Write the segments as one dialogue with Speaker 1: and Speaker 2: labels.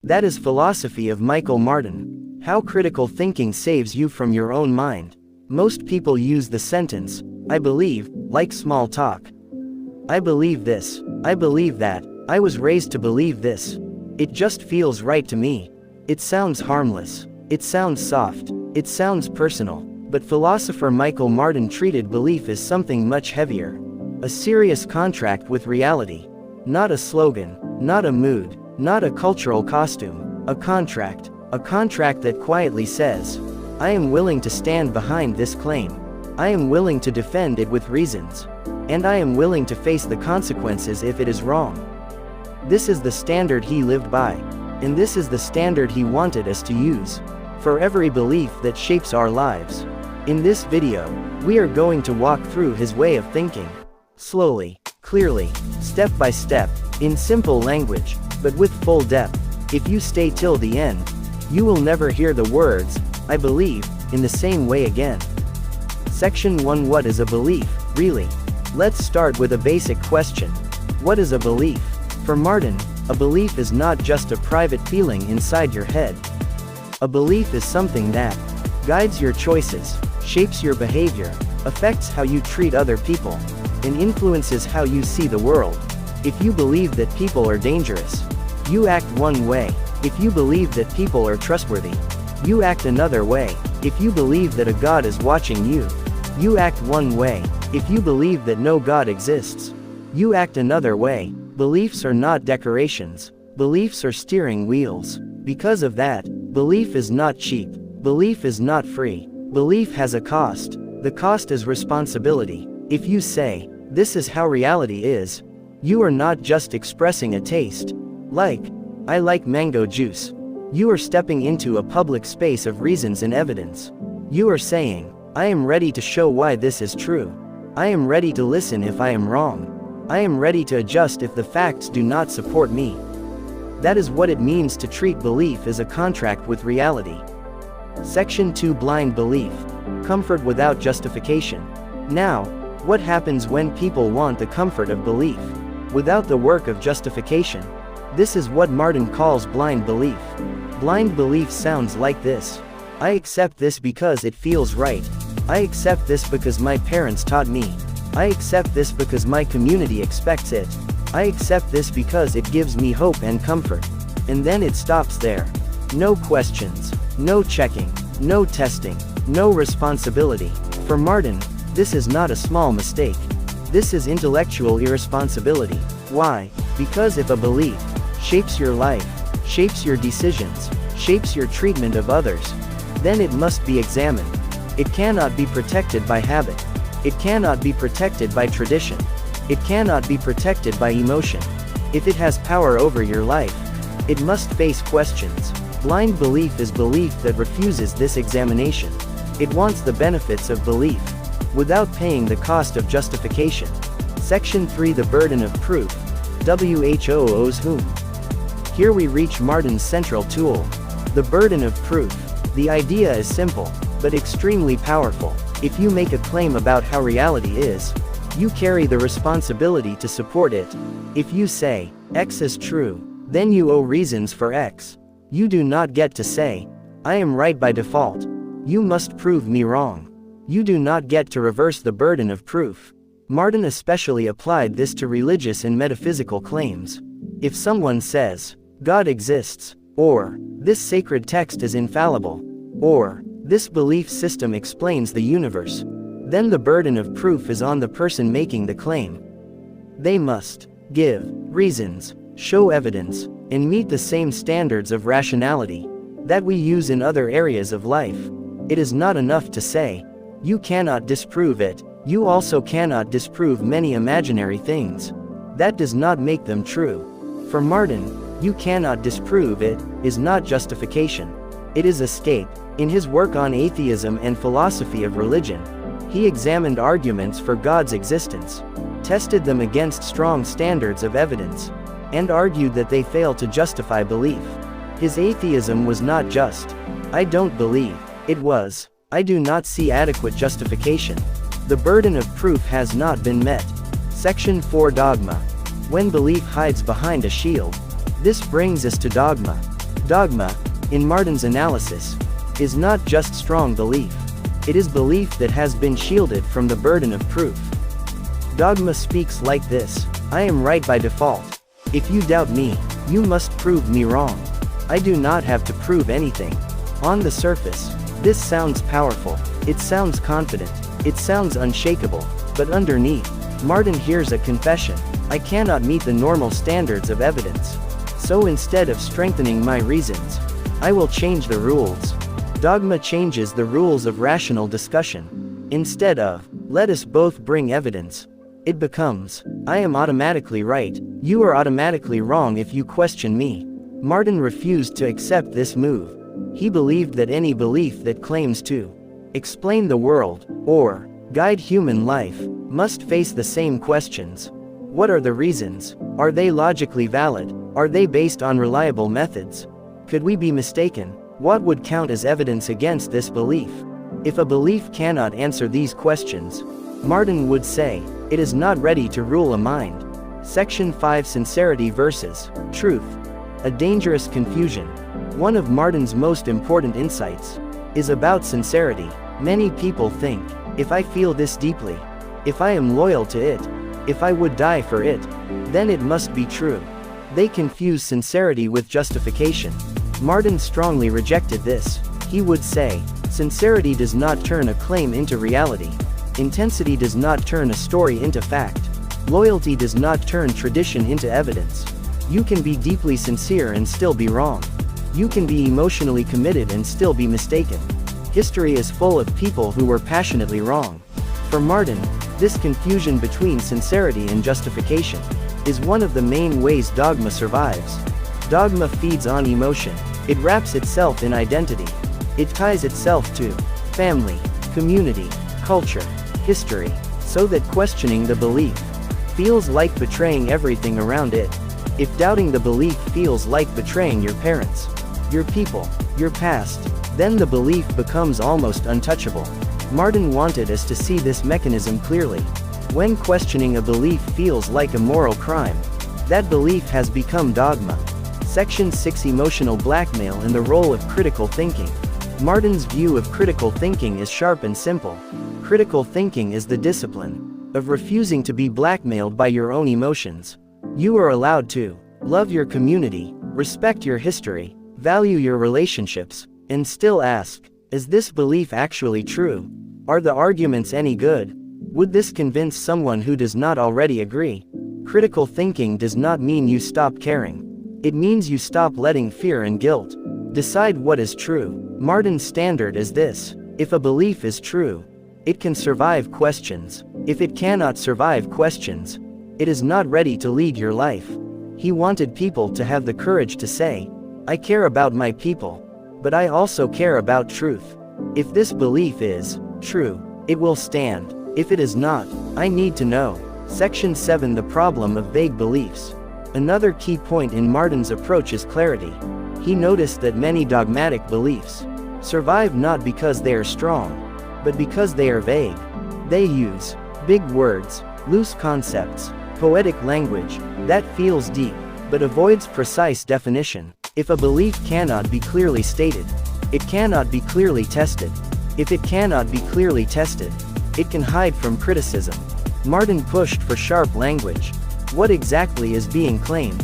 Speaker 1: That is philosophy of Michael Martin. How critical thinking saves you from your own mind. Most people use the sentence, I believe, like small talk. I believe this. I believe that. I was raised to believe this. It just feels right to me. It sounds harmless. It sounds soft. It sounds personal. But philosopher Michael Martin treated belief as something much heavier. A serious contract with reality. Not a slogan, not a mood, not a cultural costume. A contract. A contract that quietly says, I am willing to stand behind this claim. I am willing to defend it with reasons. And I am willing to face the consequences if it is wrong. This is the standard he lived by. And this is the standard he wanted us to use. For every belief that shapes our lives. In this video, we are going to walk through his way of thinking. Slowly, clearly, step by step, in simple language, but with full depth. If you stay till the end, you will never hear the words, I believe, in the same way again. Section 1. What is a belief, really? Let's start with a basic question. What is a belief? For Martin, a belief is not just a private feeling inside your head. A belief is something that guides your choices, shapes your behavior, affects how you treat other people, and influences how you see the world. If you believe that people are dangerous, you act one way. If you believe that people are trustworthy, you act another way. If you believe that a God is watching you, you act one way. If you believe that no God exists, you act another way. Beliefs are not decorations. Beliefs are steering wheels. Because of that, belief is not cheap. Belief is not free. Belief has a cost. The cost is responsibility. If you say, this is how reality is, you are not just expressing a taste. Like, I like mango juice. You are stepping into a public space of reasons and evidence. You are saying, I am ready to show why this is true. I am ready to listen if I am wrong. I am ready to adjust if the facts do not support me. That is what it means to treat belief as a contract with reality. Section 2. Blind belief. Comfort without justification. Now, what happens when people want the comfort of belief without the work of justification? This is what Martin calls blind belief. Blind belief sounds like this. I accept this because it feels right. I accept this because my parents taught me. I accept this because my community expects it. I accept this because it gives me hope and comfort. And then it stops there. No questions, no checking, no testing, no responsibility. For Martin, this is not a small mistake. This is intellectual irresponsibility. Why? Because if a belief shapes your life, shapes your decisions, shapes your treatment of others, then it must be examined. It cannot be protected by habit. It cannot be protected by tradition. It cannot be protected by emotion. If it has power over your life, it must face questions. Blind belief is belief that refuses this examination. It wants the benefits of belief without paying the cost of justification. Section 3. The burden of proof. Who owes whom? Here we reach Martin's central tool. The burden of proof. The idea is simple, but extremely powerful. If you make a claim about how reality is, you carry the responsibility to support it. If you say, X is true, then you owe reasons for X. You do not get to say, I am right by default. You must prove me wrong. You do not get to reverse the burden of proof. Martin especially applied this to religious and metaphysical claims. If someone says, God exists, or, this sacred text is infallible, or, this belief system explains the universe, then the burden of proof is on the person making the claim. They must give reasons, show evidence, and meet the same standards of rationality that we use in other areas of life. It is not enough to say, you cannot disprove it. You also cannot disprove many imaginary things. That does not make them true. For Martin, you cannot disprove it is not justification. It is escape. In his work on atheism and philosophy of religion, he examined arguments for God's existence, tested them against strong standards of evidence, and argued that they fail to justify belief. His atheism was not just, I don't believe. It was, I do not see adequate justification. The burden of proof has not been met. Section 4. Dogma. When belief hides behind a shield. This brings us to dogma. Dogma, in Martin's analysis, is not just strong belief. It is belief that has been shielded from the burden of proof. Dogma speaks like this: I am right by default. If you doubt me, you must prove me wrong. I do not have to prove anything. On the surface, this sounds powerful. It sounds confident. It sounds unshakable. But underneath, Martin hears a confession: I cannot meet the normal standards of evidence. So instead of strengthening my reasons, I will change the rules. Dogma changes the rules of rational discussion. Instead of, let us both bring evidence, it becomes, I am automatically right, you are automatically wrong if you question me. Martin refused to accept this move. He believed that any belief that claims to explain the world, or guide human life, must face the same questions. What are the reasons? Are they logically valid? Are they based on reliable methods? Could we be mistaken? What would count as evidence against this belief? If a belief cannot answer these questions, Martin would say, it is not ready to rule a mind. Section 5: Sincerity versus Truth. A dangerous confusion. One of Martin's most important insights is about sincerity. Many people think, if I feel this deeply, if I am loyal to it, if I would die for it, then it must be true. They confuse sincerity with justification. Martin strongly rejected this. He would say, sincerity does not turn a claim into reality. Intensity does not turn a story into fact. Loyalty does not turn tradition into evidence. You can be deeply sincere and still be wrong. You can be emotionally committed and still be mistaken. History is full of people who were passionately wrong. For Martin, this confusion between sincerity and justification is one of the main ways dogma survives. Dogma feeds on emotion. It wraps itself in identity. It ties itself to family, community, culture, history, so that questioning the belief feels like betraying everything around it. If doubting the belief feels like betraying your parents, your people, your past, then the belief becomes almost untouchable. Martin wanted us to see this mechanism clearly. When questioning a belief feels like a moral crime, that belief has become dogma. Section 6: Emotional blackmail and the role of critical thinking. Martin's view of critical thinking is sharp and simple. Critical thinking is the discipline of refusing to be blackmailed by your own emotions. You are allowed to love your community, respect your history, value your relationships, and still ask, is this belief actually true? Are the arguments any good? Would this convince someone who does not already agree? Critical thinking does not mean you stop caring. It means you stop letting fear and guilt decide what is true. Martin's standard is this: if a belief is true, it can survive questions. If it cannot survive questions, it is not ready to lead your life. He wanted people to have the courage to say, I care about my people, but I also care about truth. If this belief is true, it will stand. If it is not, I need to know. Section 7: The problem of vague beliefs. Another key point in Martin's approach is clarity. He noticed that many dogmatic beliefs survive not because they are strong, but because they are vague. They use big words, loose concepts, poetic language that feels deep, but avoids precise definition. If a belief cannot be clearly stated, it cannot be clearly tested. If it cannot be clearly tested, it can hide from criticism. Martin pushed for sharp language. What exactly is being claimed?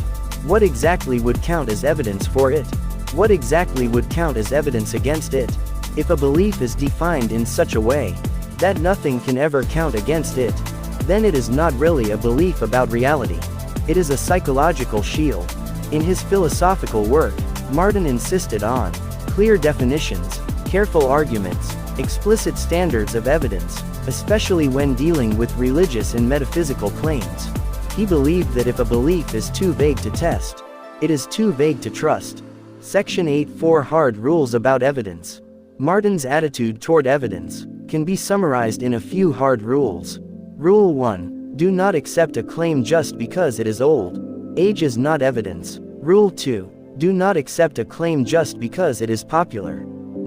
Speaker 1: What exactly would count as evidence for it? What exactly would count as evidence against it? If a belief is defined in such a way that nothing can ever count against it, then it is not really a belief about reality. It is a psychological shield. In his philosophical work, Martin insisted on clear definitions, careful arguments, explicit standards of evidence, especially when dealing with religious and metaphysical claims. He believed that if a belief is too vague to test, it is too vague to trust. Section 8: 4 Hard rules about evidence. Martin's attitude toward evidence can be summarized in a few hard rules. Rule 1: do not accept a claim just because it is old. Age is not evidence. Rule 2: do not accept a claim just because it is popular.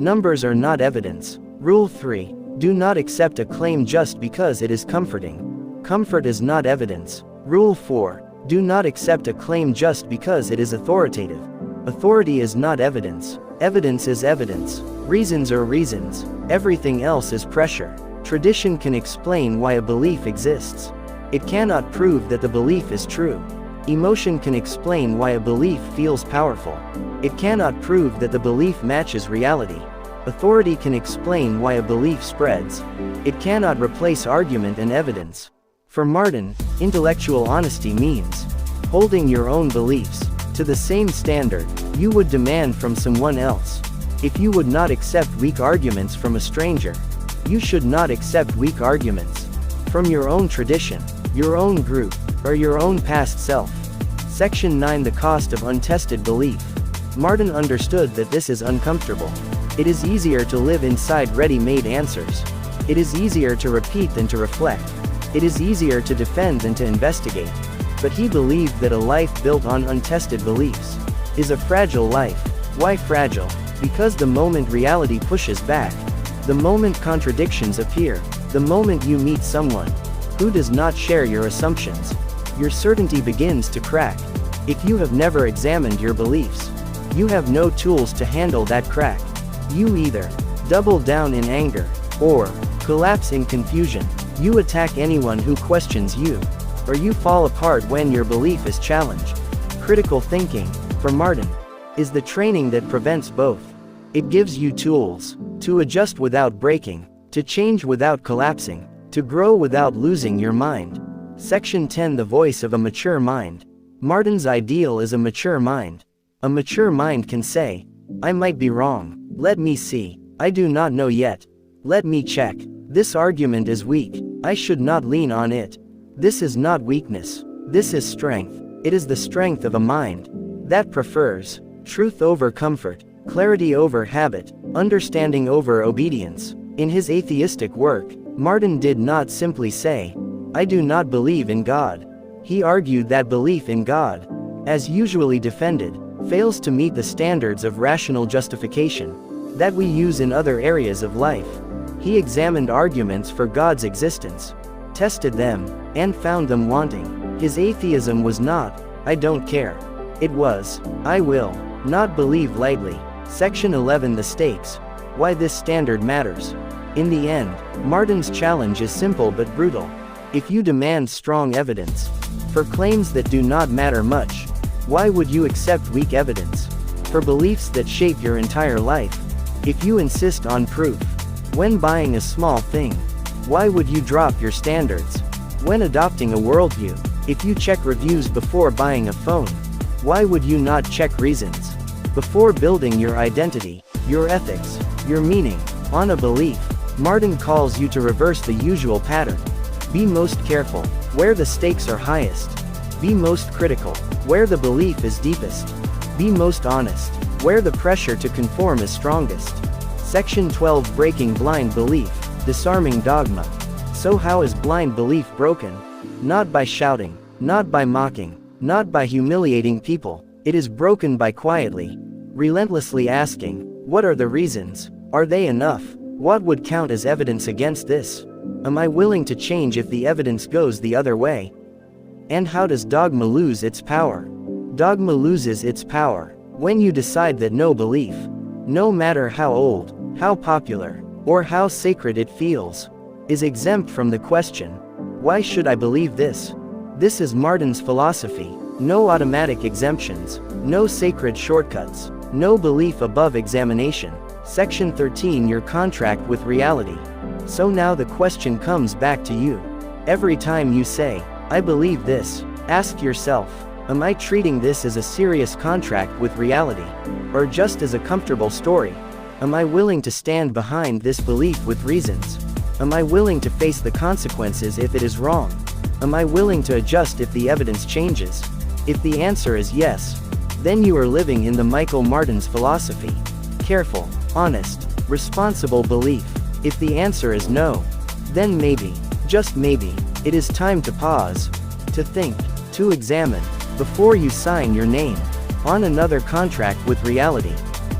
Speaker 1: Numbers are not evidence. Rule 3: do not accept a claim just because it is comforting. Comfort is not evidence. Rule 4: do not accept a claim just because it is authoritative. Authority is not evidence. Evidence is evidence. Reasons are reasons. Everything else is pressure. Tradition can explain why a belief exists. It cannot prove that the belief is true. Emotion can explain why a belief feels powerful. It cannot prove that the belief matches reality. Authority can explain why a belief spreads. It cannot replace argument and evidence. For Martin, intellectual honesty means holding your own beliefs to the same standard you would demand from someone else. If you would not accept weak arguments from a stranger, you should not accept weak arguments from your own tradition, your own group, or your own past self. Section 9. The cost of untested belief. Martin understood that this is uncomfortable. It is easier to live inside ready-made answers. It is easier to repeat than to reflect. It is easier to defend than to investigate. But he believed that a life built on untested beliefs is a fragile life. Why fragile? Because the moment reality pushes back, the moment contradictions appear, the moment you meet someone who does not share your assumptions, your certainty begins to crack. If you have never examined your beliefs, you have no tools to handle that crack. You either double down in anger, or collapse in confusion. You attack anyone who questions you, or you fall apart when your belief is challenged. Critical thinking, for Martin, is the training that prevents both. It gives you tools to adjust without breaking, to change without collapsing, to grow without losing your mind. Section 10. The voice of a mature mind. Martin's ideal is a mature mind. A mature mind can say, I might be wrong. Let me see. I do not know yet. Let me check. This argument is weak. I should not lean on it. This is not weakness. This is strength. It is the strength of a mind that prefers truth over comfort, clarity over habit, understanding over obedience. In his atheistic work, Martin did not simply say, I do not believe in God. He argued that belief in God, as usually defended, fails to meet the standards of rational justification that we use in other areas of life. He examined arguments for God's existence, tested them, and found them wanting. His atheism was not, I don't care. It was, I will not believe lightly. Section 11. The stakes. Why this standard matters. In the end, Martin's challenge is simple but brutal. If you demand strong evidence for claims that do not matter much, why would you accept weak evidence for beliefs that shape your entire life? If you insist on proof when buying a small thing, why would you drop your standards when adopting a worldview? If you check reviews before buying a phone, why would you not check reasons before building your identity, your ethics, your meaning on a belief? Martin calls you to reverse the usual pattern. Be most careful where the stakes are highest. Be most critical where the belief is deepest. Be most honest where the pressure to conform is strongest. Section 12. Breaking blind belief. Disarming dogma. So how is blind belief broken? Not by shouting, not by mocking, not by humiliating people. It is broken by quietly, relentlessly asking, what are the reasons? Are they enough? What would count as evidence against this? Am I willing to change if the evidence goes the other way? And how does dogma lose its power? Dogma loses its power when you decide that no belief, no matter how old, how popular, or how sacred it feels, is exempt from the question, why should I believe this? This is Martin's philosophy. No automatic exemptions, no sacred shortcuts, no belief above examination. Section 13. Your contract with reality. So now the question comes back to you. Every time you say, I believe this, ask yourself, am I treating this as a serious contract with reality, or just as a comfortable story? Am I willing to stand behind this belief with reasons? Am I willing to face the consequences if it is wrong? Am I willing to adjust if the evidence changes? If the answer is yes, then you are living in the Michael Martin's philosophy. Careful, honest, responsible belief. If the answer is no, then maybe, just maybe, it is time to pause, to think, to examine, before you sign your name on another contract with reality.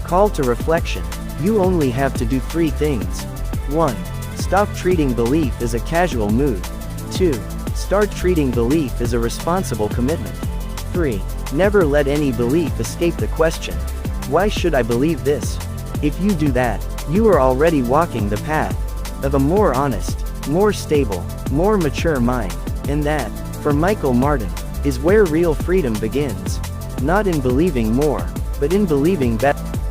Speaker 1: Call to reflection. You only have to do 3 things. 1. Stop treating belief as a casual mood. 2. Start treating belief as a responsible commitment. 3. Never let any belief escape the question, why should I believe this? If you do that, you are already walking the path of a more honest, more stable, more mature mind. And that, for Michael Martin, is where real freedom begins. Not in believing more, but in believing better.